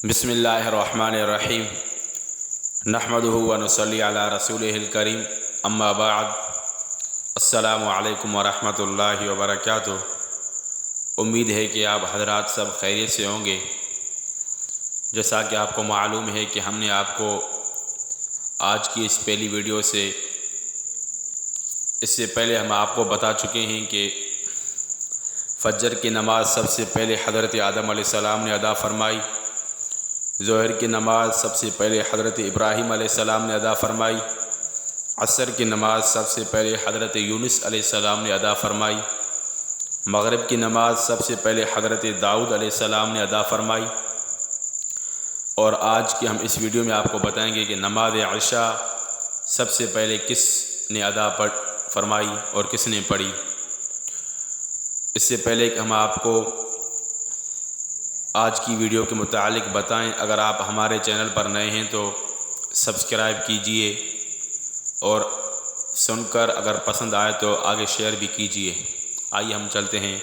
بسم اللہ الرحمن الرحیم نحمدہ و نصلی علی رسولہ الکریم اما بعد السلام علیکم ورحمۃ اللہ وبرکاتہ۔ امید ہے کہ آپ حضرات سب خیریت سے ہوں گے۔ جیسا کہ آپ کو معلوم ہے کہ ہم نے آپ کو آج کی اس پہلی ویڈیو سے اس سے پہلے ہم آپ کو بتا چکے ہیں کہ فجر کی نماز سب سے پہلے حضرت آدم علیہ السلام نے ادا فرمائی، ظہر کی نماز سب سے پہلے حضرت ابراہیم علیہ السلام نے ادا فرمائی، عصر کی نماز سب سے پہلے حضرت یونس علیہ السلام نے ادا فرمائی، مغرب کی نماز سب سے پہلے حضرت داؤد علیہ السلام نے ادا فرمائی، اور آج کی ہم اس ویڈیو میں آپ کو بتائیں گے کہ نماز عشاء سب سے پہلے کس نے ادا فرمائی اور کس نے پڑھی۔ اس سے پہلے کہ ہم آپ کو آج کی ویڈیو کے متعلق بتائیں، اگر آپ ہمارے چینل پر نئے ہیں تو سبسکرائب کیجئے اور سن کر اگر پسند آئے تو آگے شیئر بھی کیجئے۔ آئیے ہم چلتے ہیں۔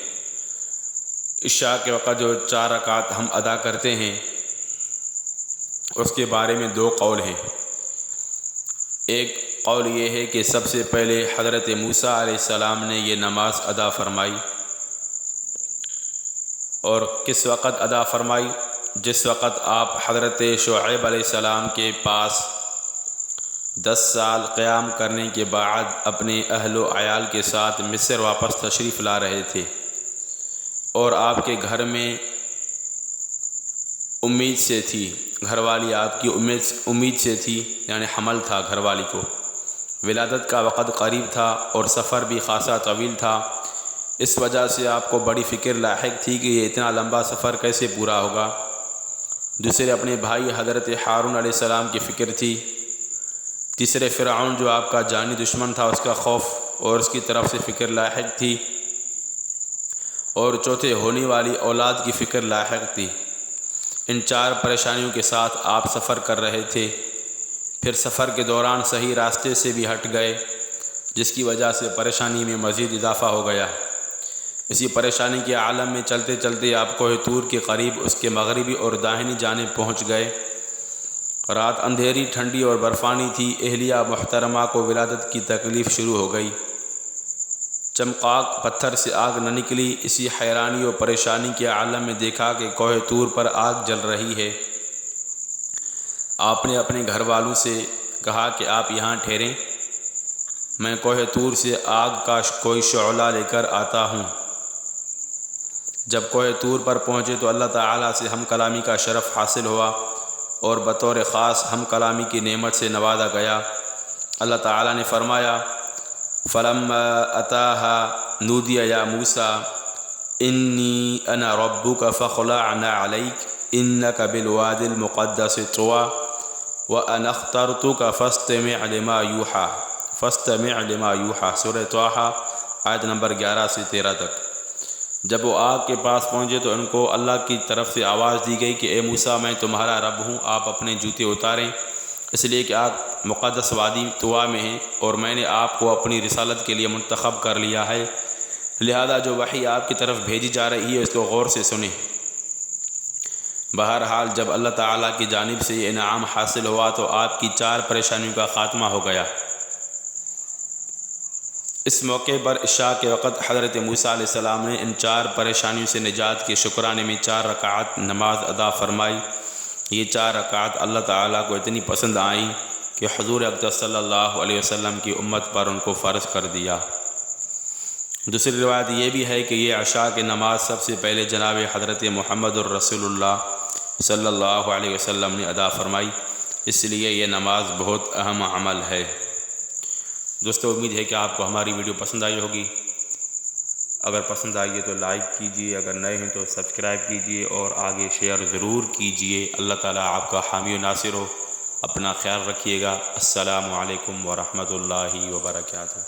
عشاء کے وقت جو 4 رکعات ہم ادا کرتے ہیں اس کے بارے میں 2 قول ہیں۔ ایک قول یہ ہے کہ سب سے پہلے حضرت موسیٰ علیہ السلام نے یہ نماز ادا فرمائی، اور کس وقت ادا فرمائی؟ جس وقت آپ حضرت شعیب علیہ السلام کے پاس 10 سال قیام کرنے کے بعد اپنے اہل و عیال کے ساتھ مصر واپس تشریف لا رہے تھے، اور آپ کے گھر میں امید سے تھی، گھر والی آپ کی امید سے تھی، یعنی حمل تھا گھر والی کو، ولادت کا وقت قریب تھا اور سفر بھی خاصا طویل تھا۔ اس وجہ سے آپ کو بڑی فکر لاحق تھی کہ یہ اتنا لمبا سفر کیسے پورا ہوگا۔ دوسرے اپنے بھائی حضرت ہارون علیہ السلام کی فکر تھی۔ تیسرے فرعون جو آپ کا جانی دشمن تھا، اس کا خوف اور اس کی طرف سے فکر لاحق تھی، اور چوتھے ہونے والی اولاد کی فکر لاحق تھی۔ ان 4 پریشانیوں کے ساتھ آپ سفر کر رہے تھے۔ پھر سفر کے دوران صحیح راستے سے بھی ہٹ گئے، جس کی وجہ سے پریشانی میں مزید اضافہ ہو گیا۔ اسی پریشانی کے عالم میں چلتے چلتے آپ کوہ طور کے قریب اس کے مغربی اور داہنی جانب پہنچ گئے۔ رات اندھیری، ٹھنڈی اور برفانی تھی۔ اہلیہ محترمہ کو ولادت کی تکلیف شروع ہو گئی۔ چمقاق پتھر سے آگ نہ نکلی۔ اسی حیرانی اور پریشانی کے عالم میں دیکھا کہ کوہ طور پر آگ جل رہی ہے۔ آپ نے اپنے گھر والوں سے کہا کہ آپ یہاں ٹھہریں، میں کوہ طور سے آگ کا کوئی شعلہ لے کر آتا ہوں۔ جب کوہ طور پر پہنچے تو اللہ تعالیٰ سے ہم کلامی کا شرف حاصل ہوا، اور بطور خاص ہم کلامی کی نعمت سے نوازا گیا۔ اللہ تعالیٰ نے فرمایا: فَلَمَّا أَتَاهَا نُودِيَ يَا مُوسَىٰ إِنِّي أَنَا رَبُّكَ فَاخْلَعْ عَلَيْكَ إِنَّكَ بِالْوَادِ الْمُقَدَّسِ طُوًى وَأَنَا اخْتَرْتُكَ فَاسْتَمِعْ لِمَا يُوحَىٰ۔ سورہ طٰہٰ آیت نمبر 11 سے 13 تک۔ جب وہ آگ کے پاس پہنچے تو ان کو اللہ کی طرف سے آواز دی گئی کہ اے موسیٰ، میں تمہارا رب ہوں، آپ اپنے جوتے اتاریں، اس لیے کہ آپ مقدس وادی طوا میں ہیں، اور میں نے آپ کو اپنی رسالت کے لیے منتخب کر لیا ہے، لہذا جو وحی آپ کی طرف بھیجی جا رہی ہے اس کو غور سے سنیں۔ بہرحال جب اللہ تعالیٰ کی جانب سے یہ انعام حاصل ہوا تو آپ کی 4 پریشانیوں کا خاتمہ ہو گیا۔ اس موقع پر عشاء کے وقت حضرت موسیٰ علیہ السلام نے ان 4 پریشانیوں سے نجات کے شکرانے میں 4 رکعات نماز ادا فرمائی۔ یہ 4 رکعات اللہ تعالیٰ کو اتنی پسند آئیں کہ حضور اقدس صلی اللہ علیہ وسلم کی امت پر ان کو فرض کر دیا۔ دوسری روایت یہ بھی ہے کہ یہ عشاء کی نماز سب سے پہلے جناب حضرت محمد الرسول اللہ صلی اللہ علیہ وسلم نے ادا فرمائی، اس لیے یہ نماز بہت اہم عمل ہے۔ دوستو، امید ہے کہ آپ کو ہماری ویڈیو پسند آئی ہوگی۔ اگر پسند آئی ہے تو لائک کیجئے، اگر نئے ہیں تو سبسکرائب کیجئے اور آگے شیئر ضرور کیجئے۔ اللہ تعالیٰ آپ کا حامی و ناصر ہو۔ اپنا خیال رکھیے گا۔ السلام علیکم ورحمۃ اللہ وبرکاتہ۔